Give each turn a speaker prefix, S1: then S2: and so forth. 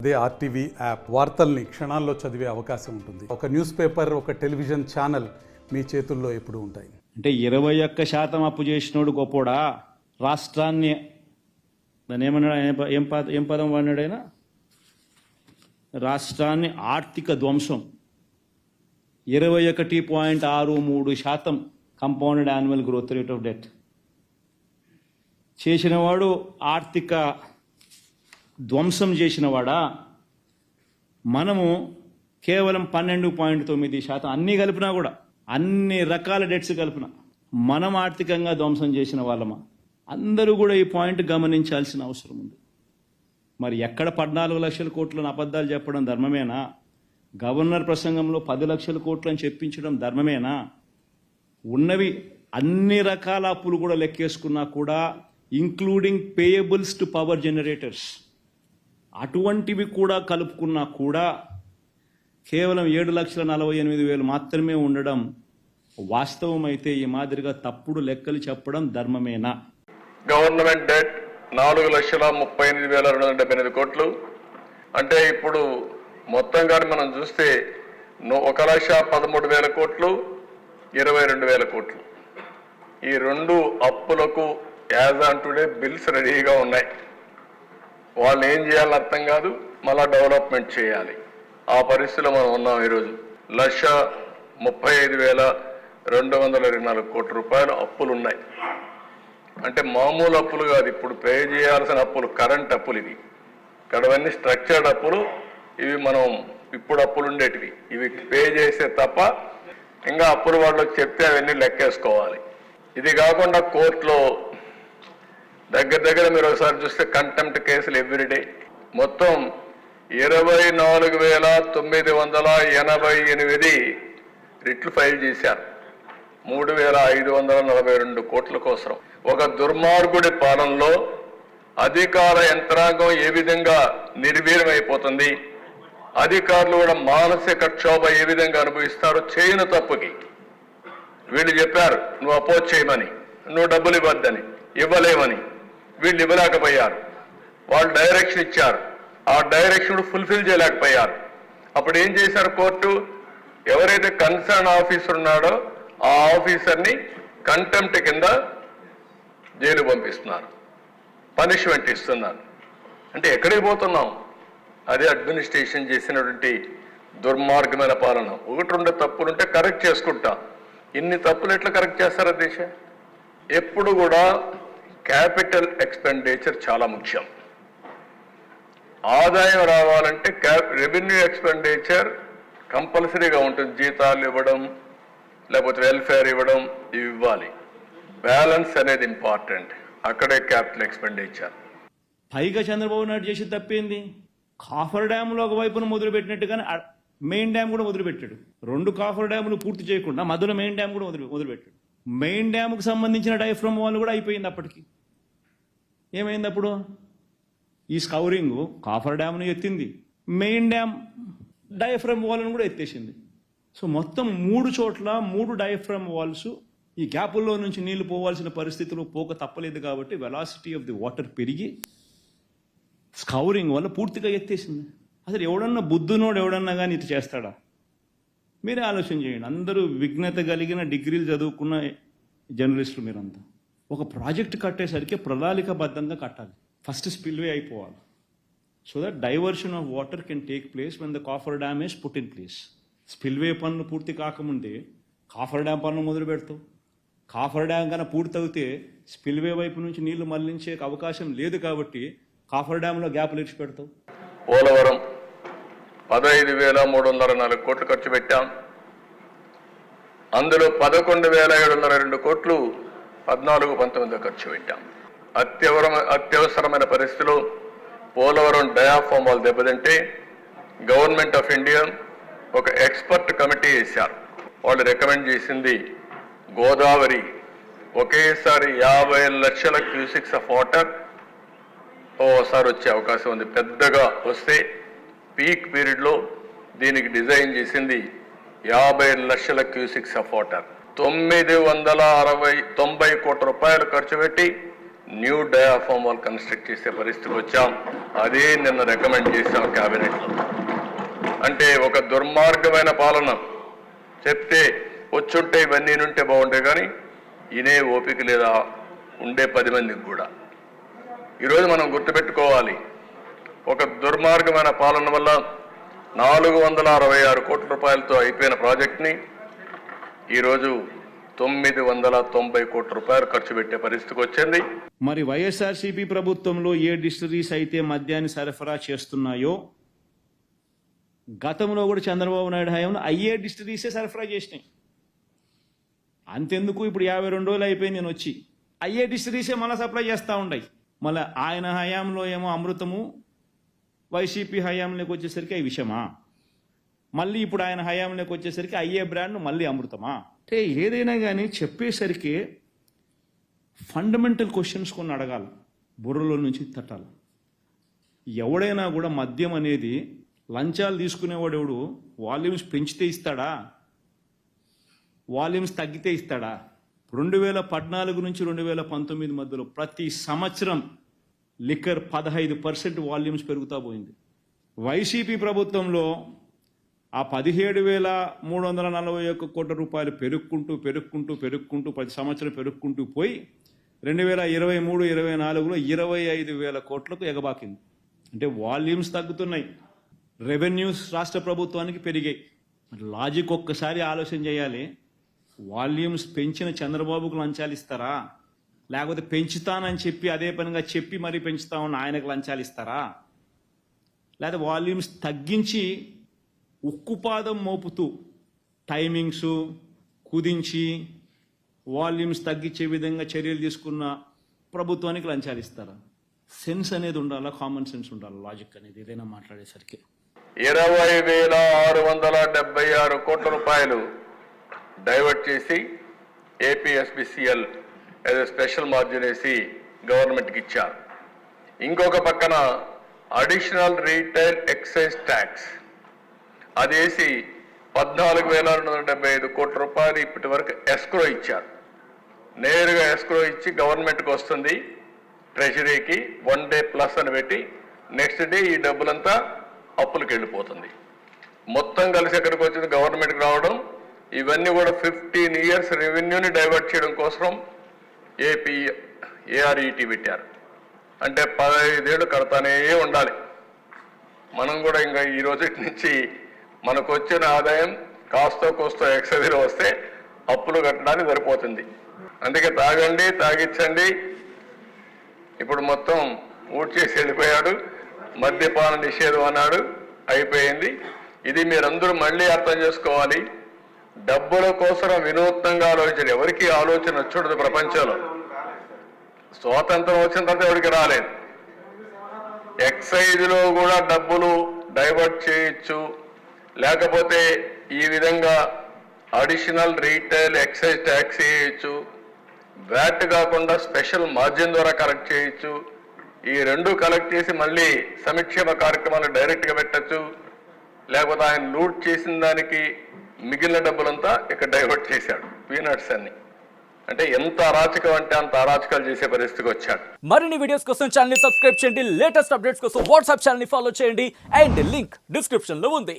S1: అదే RTV app వార్తల్ని క్షణాల్లో చదివే అవకాశం ఉంటుంది. ఒక న్యూస్ పేపర్, ఒక టెలివిజన్ ఛానల్ మీ చేతుల్లో ఎప్పుడూ ఉంటాయి.
S2: అంటే 21% అప్పు చేసినోడు గొప్పోడా? రాష్ట్రాన్ని దాన్ని ఏమన్నాడు, ఏం పదం వాడినాడైనా? రాష్ట్రాన్ని ఆర్థిక ధ్వంసం 21.63% compounded annual growth rate of debt చేసినవాడు, ఆర్థిక ధ్వంసం చేసినవాడా? మనము కేవలం 12.9% అన్నీ కలిపినా కూడా, అన్ని రకాల డెట్స్ కలిపిన మనం ఆర్థికంగా ధ్వంసం చేసిన వాళ్ళమా? అందరూ కూడా ఈ పాయింట్ గమనించాల్సిన అవసరం ఉంది. మరి ఎక్కడ 14 లక్షల కోట్లను అబద్ధాలు చెప్పడం ధర్మమేనా? గవర్నర్ ప్రసంగంలో 10 లక్షల కోట్లని చెప్పించడం ధర్మమేనా? ఉన్నవి అన్ని రకాల అప్పులు కూడా లెక్కేసుకున్నా కూడా, including payables to power generators, అటువంటివి కూడా కలుపుకున్నా కూడా కేవలం 7,48,000 మాత్రమే ఉండడం వాస్తవమైతే ఈ మాదిరిగా తప్పుడు లెక్కలు చెప్పడం ధర్మమేనా?
S3: గవర్నమెంట్ డెట్ 4,38,278 కోట్లు. అంటే ఇప్పుడు మొత్తంగా మనం చూస్తే 1,13,000 కోట్లు, 22,000 కోట్లు. ఈ రెండు అప్పులకు యాజ్ ఆన్ టుడే బిల్స్ రెడీగా ఉన్నాయి. వాళ్ళు ఏం చేయాలని అర్థం కాదు, మళ్ళా డెవలప్మెంట్ చేయాలి. ఆ పరిస్థితిలో మనం ఉన్నాం. ఈరోజు 1,35,224 కోట్ల రూపాయలు అప్పులు ఉన్నాయి. అంటే మామూలు అప్పులు కాదు, ఇప్పుడు పే చేయాల్సిన అప్పులు, కరెంట్ అప్పులు ఇవి. ఇక్కడవన్నీ స్ట్రక్చర్డ్ అప్పులు, ఇవి మనం ఇప్పుడు అప్పులు ఉండేటివి. ఇవి పే చేసే తప్ప ఇంకా అప్పులు వాళ్ళకి చెప్తే అవన్నీ లెక్కేసుకోవాలి. ఇది కాకుండా కోర్టులో దగ్గర మీరు ఒకసారి చూస్తే కంటెంప్ట్ కేసులు ఎవ్రీడే మొత్తం 24,988 రిట్లు ఫైల్ చేశారు. 3,542 కోట్ల కోసం. ఒక దుర్మార్గుడి పాలనలో అధికార యంత్రాంగం ఏ విధంగా నిర్వీర్యమైపోతుంది, అధికారులు కూడా మానసిక క్షోభ ఏ విధంగా అనుభవిస్తారో చేయని తప్పుకి. వీళ్ళు చెప్పారు నువ్వు అపోజ్ చేయమని, నువ్వు డబ్బులు ఇవ్వద్దని, ఇవ్వలేమని. వీళ్ళు ఇవ్వలేకపోయారు. వాళ్ళు డైరెక్షన్ ఇచ్చారు, ఆ డైరెక్షన్ ఫుల్ఫిల్ చేయలేకపోయారు. అప్పుడు ఏం చేశారు కోర్టు? ఎవరైతే కన్సర్న్ ఆఫీసర్ ఉన్నాడో ఆ ఆఫీసర్ని కంటెంప్ట్ కింద జైలు పంపిస్తున్నారు, పనిష్మెంట్ ఇస్తున్నారు. అంటే ఎక్కడికి పోతున్నాం? అదే అడ్మినిస్ట్రేషన్ చేసినటువంటి దుర్మార్గమైన పాలన. 1-2 తప్పులుంటే కరెక్ట్ చేసుకుంటాం. ఇన్ని తప్పులు ఎట్లా కరెక్ట్ చేస్తారో దేశ? ఎప్పుడు కూడా క్యాపిటల్ ఎక్స్పెండిచర్ చాలా ముఖ్యం. ఆదాయం రావాలంటే రెవెన్యూ ఎక్స్పెండిచర్ కంపల్సరీగా ఉంటుంది. జీతాలు ఇవ్వడం, లేకపోతే వెల్ఫేర్ ఇవ్వడం, ఇవి ఇవ్వాలి. బ్యాలెన్స్ అనేది ఇంపార్టెంట్. అక్కడే క్యాపిటల్ ఎక్స్పెండిచర్.
S2: పైగా చంద్రబాబు నాయుడు చేసి తప్పేంది? కాఫర్ డ్యాములో ఒకవైపున మొదలుపెట్టినట్టుగానే మెయిన్ డ్యామ్ కూడా మొదలుపెట్టాడు. 2 కాఫర్ డ్యాములు పూర్తి చేయకుండా మధ్యలో మెయిన్ డ్యామ్ కూడా మొదలుపెట్టాడు. మెయిన్ డ్యామ్కు సంబంధించిన డైఫ్రమ్ వాల్ కూడా అయిపోయింది. అప్పటికి ఏమైంది? అప్పుడు ఈ స్కౌరింగ్ కాఫర్ డ్యామ్ను ఎత్తింది, మెయిన్ డ్యామ్ డయాఫ్రమ్ వాల్ను కూడా ఎత్తేసింది. సో మొత్తం 3 చోట్ల 3 డయాఫ్రమ్ వాల్స్ ఈ గ్యాపుల్లో నుంచి నీళ్లు పోవాల్సిన పరిస్థితులు పోక తప్పలేదు. కాబట్టి వెలాసిటీ ఆఫ్ ది వాటర్ పెరిగి స్కౌరింగ్ వల్ల పూర్తిగా ఎత్తేసింది. అసలు ఎవడన్నా బుద్ధునోడు ఎవడన్నా కానీ ఇది చేస్తాడా? మీరే ఆలోచన చేయండి. అందరూ విఘ్నత కలిగిన డిగ్రీలు చదువుకున్న జర్నలిస్టులు మీరంతా. ఒక ప్రాజెక్ట్ కట్టేసరికి ప్రణాళికాబద్ధంగా కట్టాలి. ఫస్ట్ స్పిల్వే అయిపోవాలి. So that diversion of water can take place when the coffer dam is put in place. Spillway పనులు పూర్తి కాకముందే కాఫర్ డ్యామ్ పనులు మొదలు పెడతావు. కాఫర్ డ్యామ్ కన్నా పూర్తి అవుతే స్పిల్వే వైపు నుంచి నీళ్లు మళ్లించే అవకాశం లేదు. కాబట్టి కాఫర్ డ్యామ్లో గ్యాప్లు ఇచ్చి పెడతావు.
S3: పోలవరం 15,304 కోట్లు ఖర్చు పెట్టాం. అందులో 11,702 కోట్లు 14-19 ఖర్చు పెట్టాం. అత్యవసరమైన పరిస్థితిలో పోలవరం డయాఫ్రామ్ వాల్ దెబ్బతింటే గవర్నమెంట్ ఆఫ్ ఇండియా ఒక ఎక్స్పర్ట్ కమిటీ వేశారు. వాళ్ళు రికమెండ్ చేసింది గోదావరి ఒకేసారి 50 లక్షల క్యూసిక్స్ ఆఫ్ వాటర్ ఓసారి వచ్చే అవకాశం ఉంది. పెద్దగా వస్తే పీక్ పీరియడ్లో దీనికి డిజైన్ చేసింది 50 లక్షల క్యూసిక్స్ ఆఫ్ వాటర్. 990 కోట్ల రూపాయలు ఖర్చు పెట్టి న్యూ డయాఫామ్ వాల్ కన్స్ట్రక్ట్ చేసే పరిస్థితికి వచ్చాం. అదే నిన్న రికమెండ్ చేశాం క్యాబినెట్లో. అంటే ఒక దుర్మార్గమైన పాలన చెప్తే వచ్చుంటే ఇవన్నీ ఉంటే బాగుంటాయి, కానీ ఇనే ఓపిక లేదా ఉండే 10 మందికి కూడా. ఈరోజు మనం గుర్తుపెట్టుకోవాలి, ఒక దుర్మార్గమైన పాలన వల్ల 466 కోట్ల రూపాయలతో అయిపోయిన ప్రాజెక్ట్ని ఈరోజు 990 కోట్ల రూపాయలు ఖర్చు పెట్టే పరిస్థితికి వచ్చింది.
S2: మరి వైఎస్ఆర్సీపీ ప్రభుత్వంలో ఏ డిస్టిలరీస్ అయితే మద్యాన్ని సరఫరా చేస్తున్నాయో గతంలో కూడా చంద్రబాబు నాయుడు హయాంలో అయ్యే డిస్టిలరీసే సరఫరా చేసినాయి. అంతెందుకు ఇప్పుడు 52 రోజులు అయిపోయింది నేను వచ్చి, అయ్యే డిస్టిలరీసే మళ్ళీ సప్లై చేస్తూ ఉన్నాయి. మళ్ళీ ఆయన హయాంలో ఏమో అమృతము, వైసీపీ హయాంలోకి వచ్చేసరికి అవి విషమా, మళ్ళీ ఇప్పుడు ఆయన హయాంలోకి వచ్చేసరికి అయ్యే బ్రాండ్ మళ్ళీ అమృతమా? అంటే ఏదైనా కానీ చెప్పేసరికి ఫండమెంటల్ క్వశ్చన్స్ కొన్ని అడగాలి, బుర్రలో నుంచి తట్టాలి. ఎవడైనా కూడా మద్యం అనేది లంచాలు తీసుకునేవాడు ఎవడు వాల్యూమ్స్ పెంచితే ఇస్తాడా, వాల్యూమ్స్ తగ్గితే ఇస్తాడా? 2014 నుంచి 2019 మధ్యలో ప్రతి సంవత్సరం లిక్కర్ 15% వాల్యూమ్స్ పెరుగుతూ పోయింది. వైసీపీ ప్రభుత్వంలో ఆ 17,341 కోట్ల రూపాయలు పెరుక్కుంటూ ప్రతి సంవత్సరం పెరుక్కుంటూ పోయి 2023-24లో 25,000 కోట్లకు ఎగబాకింది. అంటే వాల్యూమ్స్ తగ్గుతున్నాయి, రెవెన్యూస్ రాష్ట్ర ప్రభుత్వానికి పెరిగాయి. లాజిక్ ఒక్కసారి ఆలోచన చేయాలి. వాల్యూమ్స్ పెంచిన చంద్రబాబుకు లంచాలు ఇస్తారా, లేకపోతే పెంచుతానని చెప్పి అదే పనిగా చెప్పి మరీ పెంచుతామని ఆయనకు లంచాలు ఇస్తారా, లేదా వాల్యూమ్స్ తగ్గించి ఉక్కుపాదం మోపుతూ టైమింగ్స్ కుదించి వాల్యూమ్స్ తగ్గించే విధంగా చర్యలు తీసుకున్న ప్రభుత్వానికి లంచాలు ఇస్తారా? సెన్స్ అనేది ఉండాలా, కామన్ సెన్స్ ఉండాలి, లాజిక్ అనేది ఏదైనా మాట్లాడేసరికి.
S3: 20,676 కోట్ల రూపాయలు డైవర్ట్ చేసి ఏపీఎస్బిసిఎల్ ఏదో స్పెషల్ మార్జిన్ వేసి గవర్నమెంట్కి ఇచ్చారు. ఇంకొక పక్కన అడిషనల్ రీటైల్ ఎక్సైజ్ ట్యాక్స్ అది వేసి 14,275 కోట్ల రూపాయలు ఇప్పటి వరకు ఎస్క్రో ఇచ్చారు. నేరుగా ఎస్క్రో ఇచ్చి గవర్నమెంట్కి వస్తుంది, ట్రెజరీకి 1 డే ప్లస్ అని పెట్టి నెక్స్ట్ డే ఈ డబ్బులంతా అప్పులకు వెళ్ళిపోతుంది. మొత్తం కలిసి ఎక్కడికి వచ్చింది గవర్నమెంట్కి రావడం. ఇవన్నీ కూడా 15 ఇయర్స్ రెవెన్యూని డైవర్ట్ చేయడం కోసం ఏఆర్ఈటీ పెట్టారు. అంటే 15 ఏళ్ళు కడతానే ఉండాలి. మనం కూడా ఇంకా ఈ రోజు నుంచి మనకు వచ్చిన ఆదాయం కాస్తో కోస్తో ఎక్సైజ్లో వస్తే అప్పులు కట్టడానికి సరిపోతుంది. అందుకే తాగండి, తాగించండి. ఇప్పుడు మొత్తం ఊడ్ చేసి వెళ్ళిపోయాడు, మద్యపాన నిషేధం అన్నాడు, అయిపోయింది. ఇది మీరందరూ మళ్ళీ అర్థం చేసుకోవాలి. డబ్బుల కోసం వినూత్నంగా ఆలోచన ఎవరికి ఆలోచన వచ్చుండదు ప్రపంచంలో. స్వాతంత్రం వచ్చిన తర్వాత ఎవరికి రాలేదు. ఎక్సైజ్లో కూడా డబ్బులు డైవర్ట్ చేయొచ్చు, లేకపోతే ఈ విధంగా అడిషనల్ రీటైల్ ఎక్సైజ్ ట్యాక్స్ వేయచ్చు, వ్యాట్ కాకుండా స్పెషల్ మార్జిన్ ద్వారా కలెక్ట్ చేయొచ్చు. ఈ రెండు కలెక్ట్ చేసి మళ్ళీ సంక్షేమ కార్యక్రమాలు డైరెక్ట్గా పెట్టచ్చు, లేకపోతే ఆయన లూట్ చేసిన దానికి మిగిలిన డబ్బులంతా ఇక్కడ డైవర్ట్ చేశాడు, పీనట్స్ అన్ని. అంటే ఎంత అరాచకం అంటే అంత అరాచకాలు చేసే పరిస్థితికి వచ్చాడు.
S4: మరిన్ని వీడియోస్ కోసం ఛానల్ ని సబ్స్క్రైబ్ చేయండి, లేటెస్ట్ అప్డేట్స్ కోసం వాట్సాప్ ఛానల్ ని ఫాలో చేయండి, అండ్ లింక్ డిస్క్రిప్షన్ లో ఉంది.